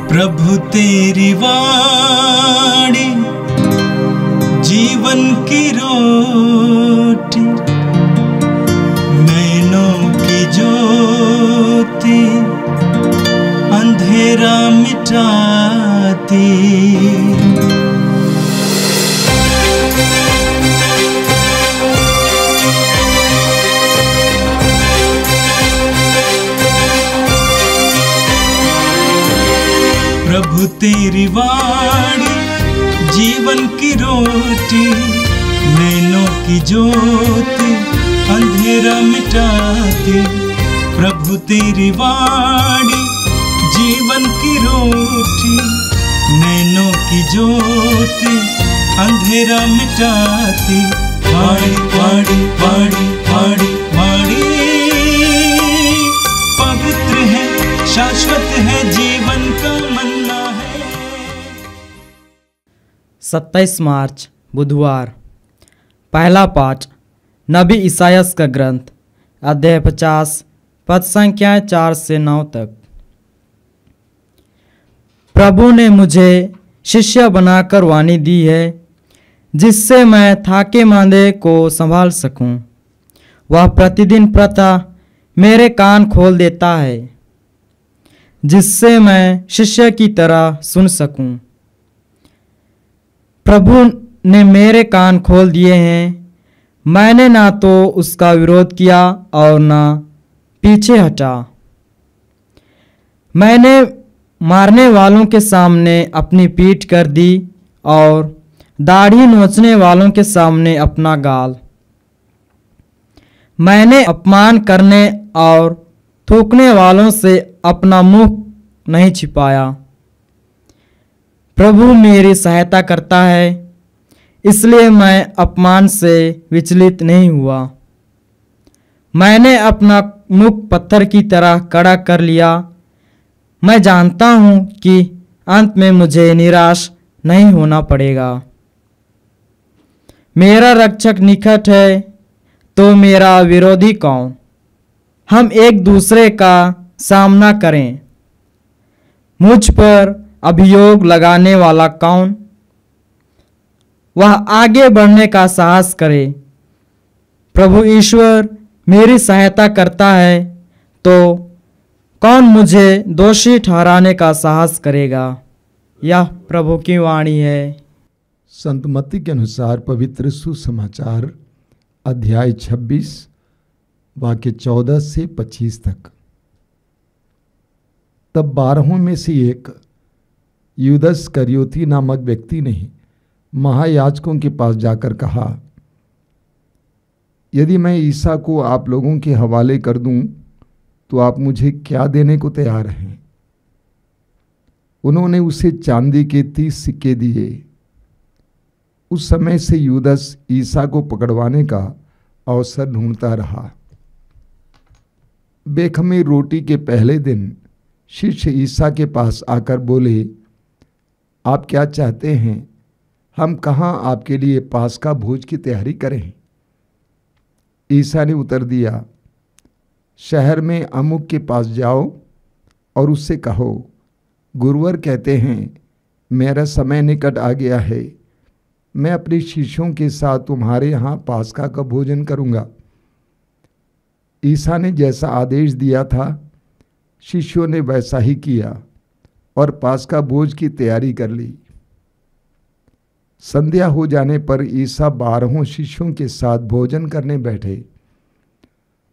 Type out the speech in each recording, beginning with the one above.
प्रभु तेरी वाणी जीवन की रोटी, नैनों की ज्योति अंधेरा मिटाती। प्रभु तेरी वाणी जीवन की रोटी, नैनों की ज्योति अंधेरा मिटाती। प्रभु तेरी वाणी जीवन की रोटी, नैनों की ज्योति अंधेरा मिटाती। वाणी वाणी वाणी वाणी वाणी पवित्र है, शाश्वत है, जीवन का मन्ना है। 27 मार्च बुधवार। पहला पाठ नबी इसायास का ग्रंथ, अध्याय 50, पद संख्याएं 4 से 9 तक। प्रभु ने मुझे शिष्य बनाकर वाणी दी है, जिससे मैं थाके मांदे को संभाल सकूं। वह प्रतिदिन प्रातः मेरे कान खोल देता है, जिससे मैं शिष्य की तरह सुन सकूं। प्रभु ने मेरे कान खोल दिए हैं। मैंने ना तो उसका विरोध किया और ना पीछे हटा। मैंने मारने वालों के सामने अपनी पीठ कर दी और दाढ़ी नोचने वालों के सामने अपना गाल। मैंने अपमान करने और थूकने वालों से अपना मुंह नहीं छिपाया। प्रभु मेरी सहायता करता है, इसलिए मैं अपमान से विचलित नहीं हुआ। मैंने अपना मुख पत्थर की तरह कड़ा कर लिया। मैं जानता हूँ कि अंत में मुझे निराश नहीं होना पड़ेगा। मेरा रक्षक निकट है, तो मेरा विरोधी कौन? हम एक दूसरे का सामना करें। मुझ पर अभियोग लगाने वाला कौन? वह आगे बढ़ने का साहस करे। प्रभु ईश्वर मेरी सहायता करता है, तो कौन मुझे दोषी ठहराने का साहस करेगा? यह प्रभु की वाणी है। संत मत्ती के अनुसार पवित्र सुसमाचार अध्याय 26 वाक्य 14 से 25 तक। तब 12 में से एक यूदस करयोती नामक व्यक्ति ने महायाजकों के पास जाकर कहा, यदि मैं ईसा को आप लोगों के हवाले कर दूं, तो आप मुझे क्या देने को तैयार हैं? उन्होंने उसे चांदी के 30 सिक्के दिए। उस समय से यूदस ईसा को पकड़वाने का अवसर ढूंढता रहा। बेखमी रोटी के पहले दिन शिष्य ईसा के पास आकर बोले, आप क्या चाहते हैं? हम कहाँ आपके लिए पास्का भोज की तैयारी करें? ईसा ने उत्तर दिया, शहर में अमुक के पास जाओ और उससे कहो, गुरुवर कहते हैं, मेरा समय निकट आ गया है। मैं अपने शिष्यों के साथ तुम्हारे यहाँ पास्का का भोजन करूँगा। ईसा ने जैसा आदेश दिया था, शिष्यों ने वैसा ही किया और पास्का भोज की तैयारी कर ली। संध्या हो जाने पर ईसा 12 शिष्यों के साथ भोजन करने बैठे।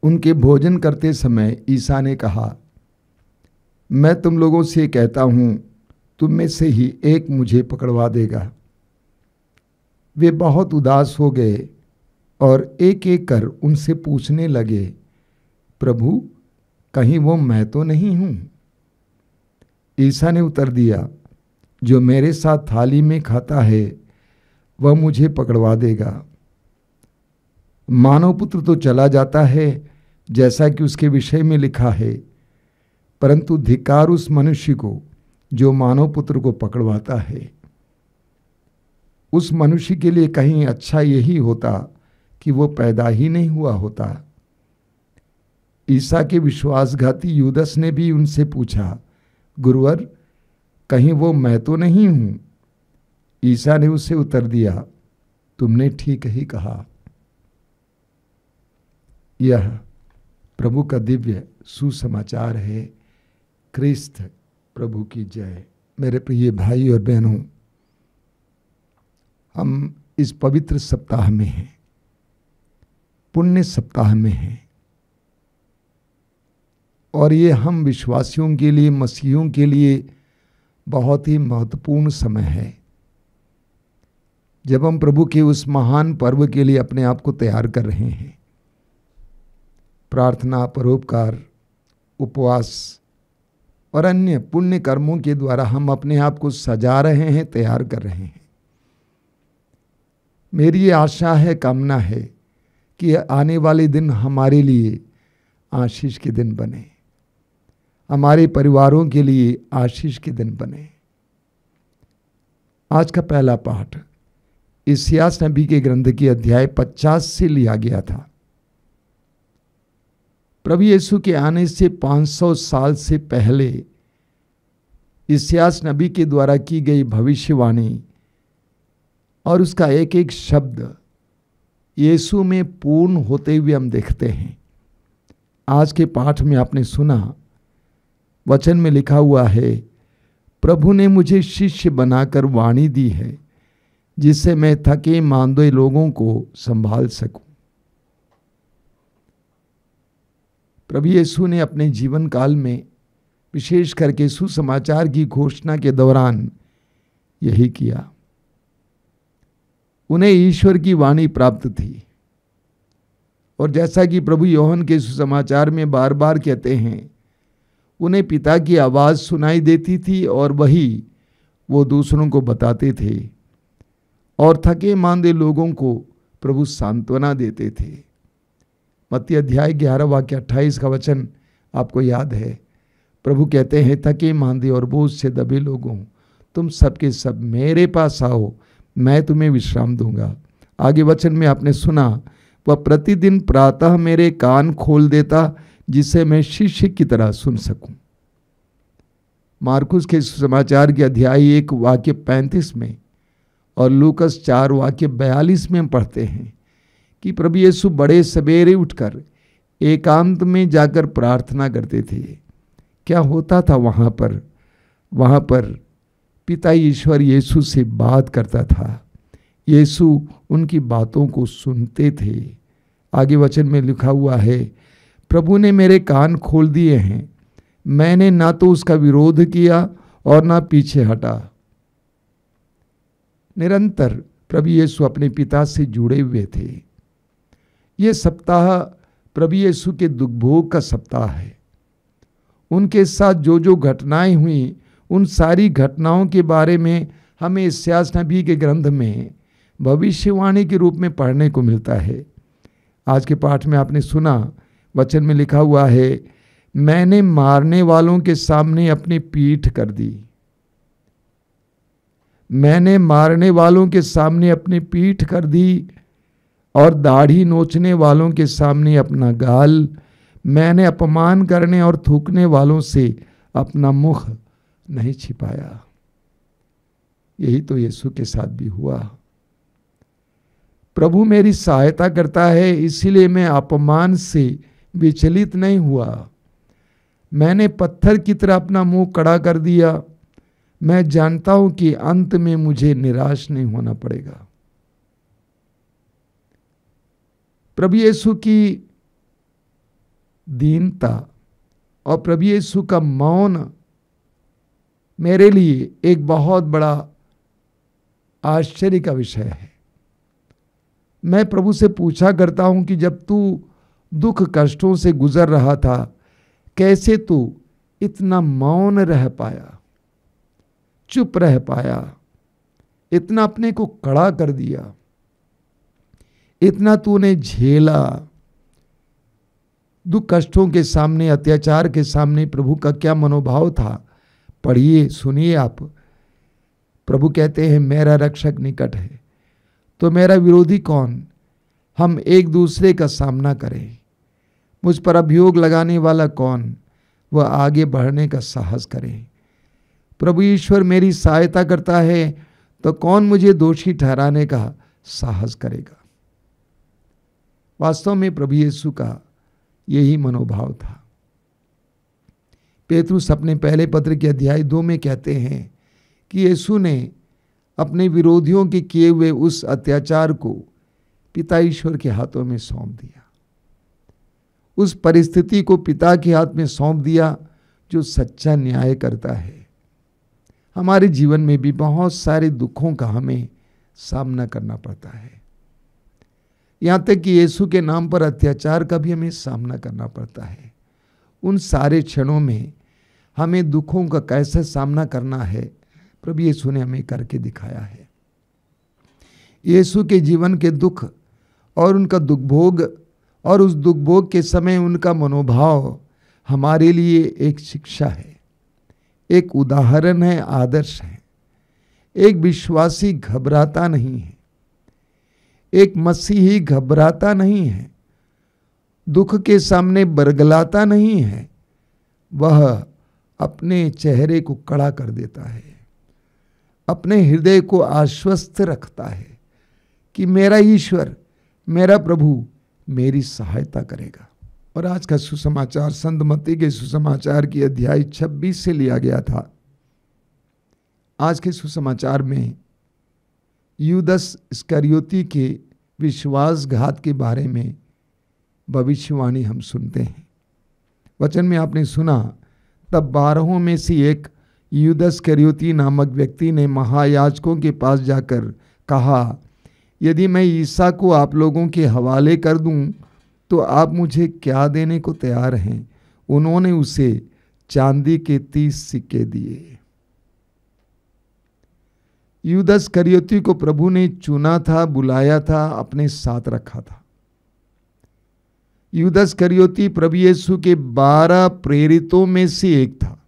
उनके भोजन करते समय ईसा ने कहा, मैं तुम लोगों से कहता हूँ, तुम में से ही एक मुझे पकड़वा देगा। वे बहुत उदास हो गए और एक एक कर उनसे पूछने लगे, प्रभु, कहीं वो मैं तो नहीं हूँ? ईसा ने उत्तर दिया, जो मेरे साथ थाली में खाता है, वह मुझे पकड़वा देगा। मानव पुत्र तो चला जाता है, जैसा कि उसके विषय में लिखा है, परंतु धिक्कार उस मनुष्य को जो मानव पुत्र को पकड़वाता है। उस मनुष्य के लिए कहीं अच्छा यही होता कि वो पैदा ही नहीं हुआ होता। ईसा के विश्वासघाती यूदस ने भी उनसे पूछा, गुरुवर, कहीं वो मैं तो नहीं हूं? ईसा ने उससे उत्तर दिया, तुमने ठीक ही कहा। यह प्रभु का दिव्य सुसमाचार है। क्रिस्त प्रभु की जय। मेरे प्रिय भाई और बहनों, हम इस पवित्र सप्ताह में हैं, पुण्य सप्ताह में हैं, और ये हम विश्वासियों के लिए, मसीहियों के लिए बहुत ही महत्वपूर्ण समय है, जब हम प्रभु के उस महान पर्व के लिए अपने आप को तैयार कर रहे हैं। प्रार्थना, परोपकार, उपवास और अन्य पुण्य कर्मों के द्वारा हम अपने आप को सजा रहे हैं, तैयार कर रहे हैं। मेरी ये आशा है, कामना है कि आने वाले दिन हमारे लिए आशीष के दिन बने, हमारे परिवारों के लिए आशीष के दिन बने। आज का पहला पाठ यशायाह नबी के ग्रंथ की अध्याय 50 से लिया गया था। प्रभु यीशु के आने से 500 साल से पहले यशायाह नबी के द्वारा की गई भविष्यवाणी और उसका एक एक शब्द यीशु में पूर्ण होते हुए हम देखते हैं। आज के पाठ में आपने सुना, वचन में लिखा हुआ है, प्रभु ने मुझे शिष्य बनाकर वाणी दी है, जिससे मैं थके मांदे लोगों को संभाल सकूं। प्रभु यीशु ने अपने जीवन काल में विशेष करके सुसमाचार की घोषणा के दौरान यही किया। उन्हें ईश्वर की वाणी प्राप्त थी, और जैसा कि प्रभु यूहन्ना के सुसमाचार में बार बार कहते हैं, उन्हें पिता की आवाज़ सुनाई देती थी और वही वो दूसरों को बताते थे, और थके मांदे लोगों को प्रभु सांत्वना देते थे। मत्ती अध्याय 11 वाक्य 28 का वचन आपको याद है। प्रभु कहते हैं, थके मांदे और बोझ से दबे लोगों, तुम सबके सब मेरे पास आओ, मैं तुम्हें विश्राम दूंगा। आगे वचन में आपने सुना, वह प्रतिदिन प्रातः मेरे कान खोल देता, जिसे मैं शिष्य की तरह सुन सकूं। मार्कुस के समाचार के अध्याय 1 वाक्य 35 में और लूकस 4 वाक्य 42 में हम पढ़ते हैं कि प्रभु यीशु बड़े सवेरे उठकर एकांत में जाकर प्रार्थना करते थे। क्या होता था वहाँ पर पिता ईश्वर यीशु से बात करता था। यीशु उनकी बातों को सुनते थे। आगे वचन में लिखा हुआ है, प्रभु ने मेरे कान खोल दिए हैं, मैंने ना तो उसका विरोध किया और ना पीछे हटा। निरंतर प्रभु यीशु अपने पिता से जुड़े हुए थे। ये सप्ताह प्रभु यीशु के दुख भोग का सप्ताह है। उनके साथ जो जो घटनाएं हुई, उन सारी घटनाओं के बारे में हमें यशायाह नबी के ग्रंथ में भविष्यवाणी के रूप में पढ़ने को मिलता है। आज के पाठ में आपने सुना, वचन में लिखा हुआ है, मैंने मारने वालों के सामने अपनी पीठ कर दी। मैंने मारने वालों के सामने अपनी पीठ कर दी और दाढ़ी नोचने वालों के सामने अपना गाल। मैंने अपमान करने और थूकने वालों से अपना मुख नहीं छिपाया। यही तो यीशु के साथ भी हुआ। प्रभु मेरी सहायता करता है, इसीलिए मैं अपमान से विचलित नहीं हुआ। मैंने पत्थर की तरह अपना मुंह कड़ा कर दिया। मैं जानता हूं कि अंत में मुझे निराश नहीं होना पड़ेगा। प्रभु यीशु की दीनता और प्रभु यीशु का मौन मेरे लिए एक बहुत बड़ा आश्चर्य का विषय है। मैं प्रभु से पूछा करता हूं कि जब तू दुख कष्टों से गुजर रहा था, कैसे तू इतना मौन रह पाया, चुप रह पाया, इतना अपने को कड़ा कर दिया, इतना तूने झेला। दुख कष्टों के सामने, अत्याचार के सामने प्रभु का क्या मनोभाव था, पढ़िए, सुनिए आप। प्रभु कहते हैं, मेरा रक्षक निकट है, तो मेरा विरोधी कौन। हम एक दूसरे का सामना करें। मुझ पर अभियोग लगाने वाला कौन, वह आगे बढ़ने का साहस करें। प्रभु ईश्वर मेरी सहायता करता है तो कौन मुझे दोषी ठहराने का साहस करेगा। वास्तव में प्रभु यीशु का यही मनोभाव था। पेतरुस अपने पहले पत्र के अध्याय 2 में कहते हैं कि यीशु ने अपने विरोधियों के किए हुए उस अत्याचार को पिता ईश्वर के हाथों में सौंप दिया, उस परिस्थिति को पिता के हाथ में सौंप दिया जो सच्चा न्याय करता है। हमारे जीवन में भी बहुत सारे दुखों का हमें सामना करना पड़ता है, यहाँ तक कि यीशु के नाम पर अत्याचार का भी हमें सामना करना पड़ता है। उन सारे क्षणों में हमें दुखों का कैसे सामना करना है प्रभु यीशु ने हमें करके दिखाया है। यीशु के जीवन के दुख और उनका दुखभोग और उस दुखभोग के समय उनका मनोभाव हमारे लिए एक शिक्षा है, एक उदाहरण है, आदर्श है। एक विश्वासी घबराता नहीं है, एक मसीही घबराता नहीं है, दुख के सामने बरगलाता नहीं है, वह अपने चेहरे को कड़ा कर देता है, अपने हृदय को आश्वस्त रखता है कि मेरा ईश्वर, मेरा प्रभु मेरी सहायता करेगा। और आज का सुसमाचार संत मत्ती के सुसमाचार की अध्याय 26 से लिया गया था। आज के सुसमाचार में यूदस इस्करियोती के विश्वासघात के बारे में भविष्यवाणी हम सुनते हैं। वचन में आपने सुना, तब 12 में से एक यूदस इस्करियोती नामक व्यक्ति ने महायाजकों के पास जाकर कहा, यदि मैं ईसा को आप लोगों के हवाले कर दूं तो आप मुझे क्या देने को तैयार हैं। उन्होंने उसे चांदी के 30 सिक्के दिए। यूदस इस्करियोती को प्रभु ने चुना था, बुलाया था, अपने साथ रखा था। यूदस इस्करियोती प्रभु यीशु के 12 प्रेरितों में से एक था,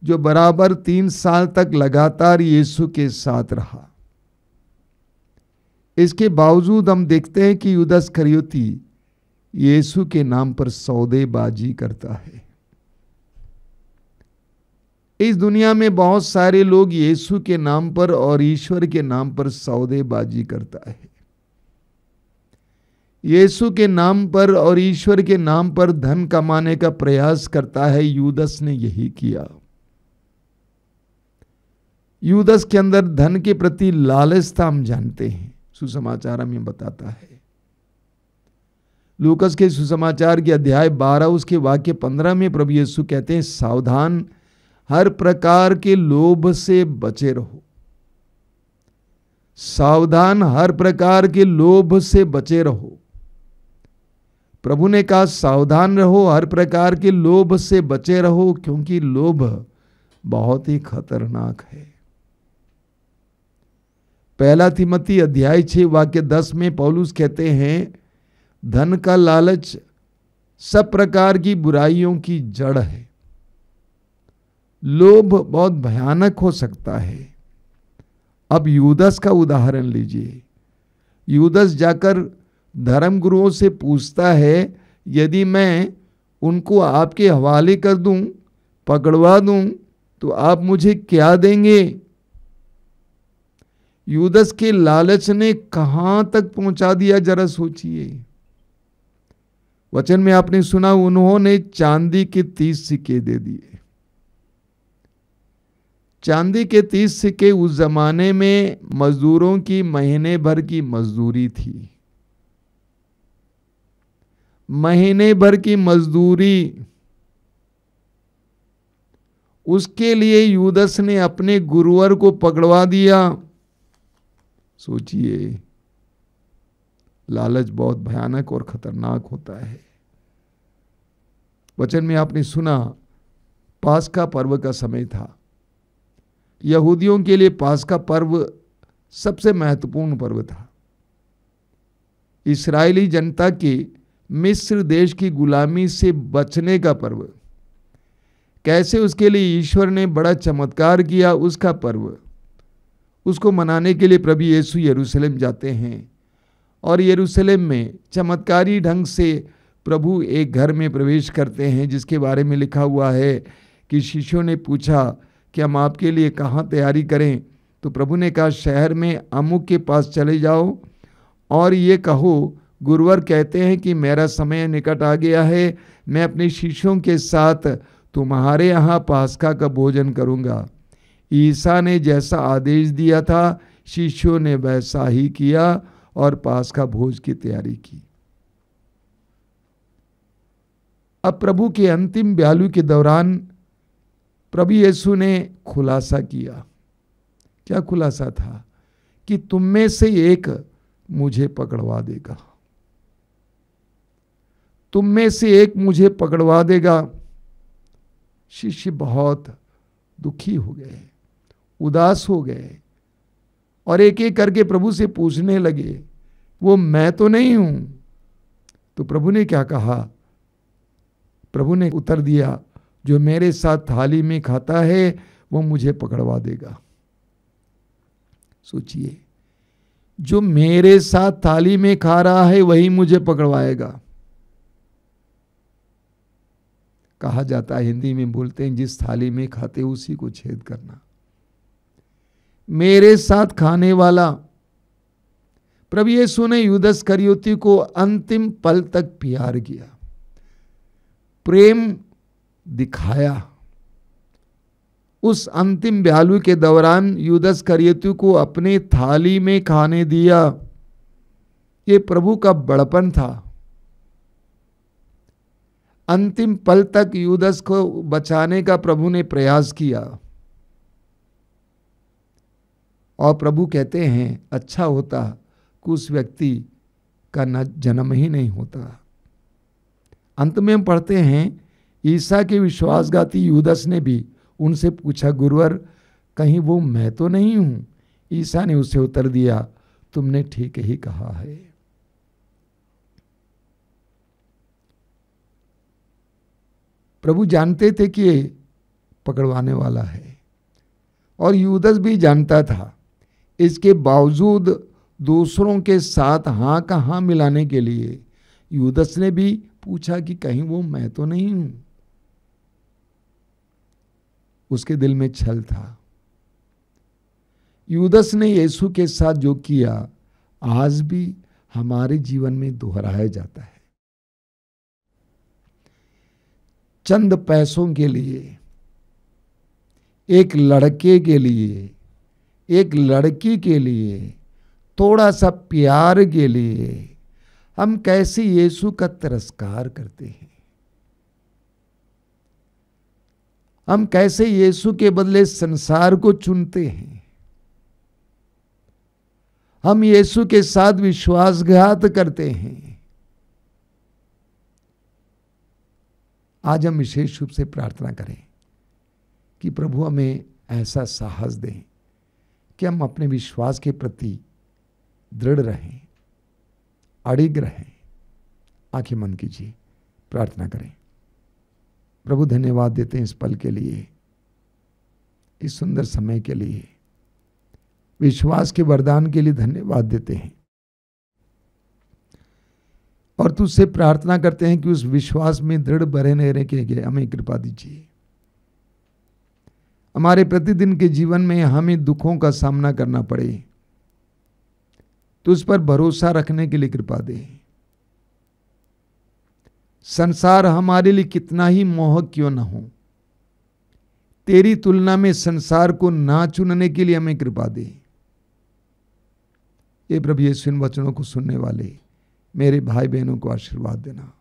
जो बराबर 3 साल तक लगातार यीशु के साथ रहा। इसके बावजूद हम देखते हैं कि यूदस इस्करियोती यीशु के नाम पर सौदेबाजी करता है। इस दुनिया में बहुत सारे लोग यीशु के नाम पर और ईश्वर के नाम पर सौदेबाजी करता है। यीशु के नाम पर और ईश्वर के नाम पर धन कमाने का प्रयास करता है। यूदस ने यही किया। यूदस के अंदर धन के प्रति लालच था, हम जानते हैं, सुसमाचार हमें बताता है। लूकस के सुसमाचार के अध्याय 12 उसके वाक्य 15 में प्रभु यीशु कहते हैं, सावधान, हर प्रकार के लोभ से बचे रहो। सावधान, हर प्रकार के लोभ से बचे रहो। प्रभु ने कहा सावधान रहो, हर प्रकार के लोभ से बचे रहो, क्योंकि लोभ बहुत ही खतरनाक है। पहला तिमोथी अध्याय 6 वाक्य 10 में पौलुस कहते हैं, धन का लालच सब प्रकार की बुराइयों की जड़ है। लोभ बहुत भयानक हो सकता है। अब यूदस का उदाहरण लीजिए। यूदस जाकर धर्मगुरुओं से पूछता है, यदि मैं उनको आपके हवाले कर दूं, पकड़वा दूं, तो आप मुझे क्या देंगे। यूदस के लालच ने कहां तक पहुंचा दिया, जरा सोचिए। वचन में आपने सुना, उन्होंने चांदी के 30 सिक्के दे दिए। चांदी के 30 सिक्के उस जमाने में मजदूरों की महीने भर की मजदूरी थी। महीने भर की मजदूरी, उसके लिए यूदस ने अपने गुरुवर को पकड़वा दिया। सोचिए, लालच बहुत भयानक और खतरनाक होता है। वचन में आपने सुना, पास्का पर्व का समय था। यहूदियों के लिए पास्का पर्व सबसे महत्वपूर्ण पर्व था। इस्राएली जनता के मिस्र देश की गुलामी से बचने का पर्व, कैसे उसके लिए ईश्वर ने बड़ा चमत्कार किया, उसका पर्व। उसको मनाने के लिए प्रभु यीशु यरूशलेम जाते हैं और यरूशलेम में चमत्कारी ढंग से प्रभु एक घर में प्रवेश करते हैं, जिसके बारे में लिखा हुआ है कि शिष्यों ने पूछा कि हम आपके लिए कहाँ तैयारी करें। तो प्रभु ने कहा, शहर में अमुक के पास चले जाओ और ये कहो, गुरुवर कहते हैं कि मेरा समय निकट आ गया है, मैं अपने शिष्यों के साथ तुम्हारे यहाँ पास्का का भोजन करूँगा। ईसा ने जैसा आदेश दिया था, शिष्यों ने वैसा ही किया और पास्का भोज की तैयारी की। अब प्रभु के अंतिम बयालू के दौरान प्रभु यीशु ने खुलासा किया। क्या खुलासा था? कि तुम में से एक मुझे पकड़वा देगा, तुम में से एक मुझे पकड़वा देगा। शिष्य बहुत दुखी हो गए, उदास हो गए और एक एक करके प्रभु से पूछने लगे, वो मैं तो नहीं हूं? तो प्रभु ने क्या कहा? प्रभु ने उत्तर दिया, जो मेरे साथ थाली में खाता है वो मुझे पकड़वा देगा। सोचिए, जो मेरे साथ थाली में खा रहा है वही मुझे पकड़वाएगा। कहा जाता है, हिंदी में बोलते हैं, जिस थाली में खाते उसी को छेद करना। मेरे साथ खाने वाला प्रभु यीशु ने यूदास इस्करियोती को अंतिम पल तक प्यार किया, प्रेम दिखाया। उस अंतिम बयालू के दौरान यूदास इस्करियोती को अपने थाली में खाने दिया। ये प्रभु का बड़पन था। अंतिम पल तक यूदास को बचाने का प्रभु ने प्रयास किया और प्रभु कहते हैं, अच्छा होता कि उस व्यक्ति का न जन्म ही नहीं होता। अंत में हम पढ़ते हैं, ईसा के विश्वासघाती यूदास ने भी उनसे पूछा, गुरुवर कहीं वो मैं तो नहीं हूं? ईसा ने उसे उत्तर दिया, तुमने ठीक ही कहा है। प्रभु जानते थे कि ये पकड़वाने वाला है और यूदास भी जानता था। इसके बावजूद दूसरों के साथ हाँ का हाँ मिलाने के लिए यूदास ने भी पूछा कि कहीं वो मैं तो नहीं हूं। उसके दिल में छल था। यूदास ने यीशु के साथ जो किया आज भी हमारे जीवन में दोहराया जाता है। चंद पैसों के लिए, एक लड़के के लिए, एक लड़की के लिए, थोड़ा सा प्यार के लिए हम कैसे यीशु का तिरस्कार करते हैं। हम कैसे यीशु के बदले संसार को चुनते हैं। हम यीशु के साथ विश्वासघात करते हैं। आज हम विशेष रूप से प्रार्थना करें कि प्रभु हमें ऐसा साहस दें कि हम अपने विश्वास के प्रति दृढ़ रहें, अड़िग रहें। आंखें बंद कीजिए, प्रार्थना करें। प्रभु धन्यवाद देते हैं इस पल के लिए, इस सुंदर समय के लिए, विश्वास के वरदान के लिए धन्यवाद देते हैं और तुझसे प्रार्थना करते हैं कि उस विश्वास में दृढ़ बने रहने के लिए हमें कृपा दीजिए। हमारे प्रतिदिन के जीवन में हमें दुखों का सामना करना पड़े तो उस पर भरोसा रखने के लिए कृपा दे। संसार हमारे लिए कितना ही मोहक क्यों न हो, तेरी तुलना में संसार को ना चुनने के लिए हमें कृपा दे। ये प्रभु यीशु इन वचनों को सुनने वाले मेरे भाई बहनों को आशीर्वाद देना।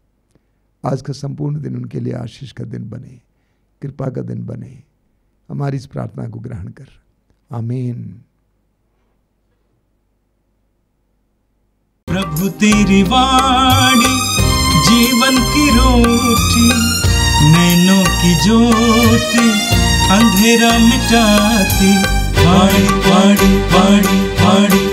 आज का संपूर्ण दिन उनके लिए आशीष का दिन बने, कृपा का दिन बने। हमारी इस प्रार्थना को ग्रहण कर, आमीन। प्रभु तेरी वाणी जीवन की रोटी, नैनों की ज्योति अंधेरा मिटाती। वाणी वाणी वाणी वाणी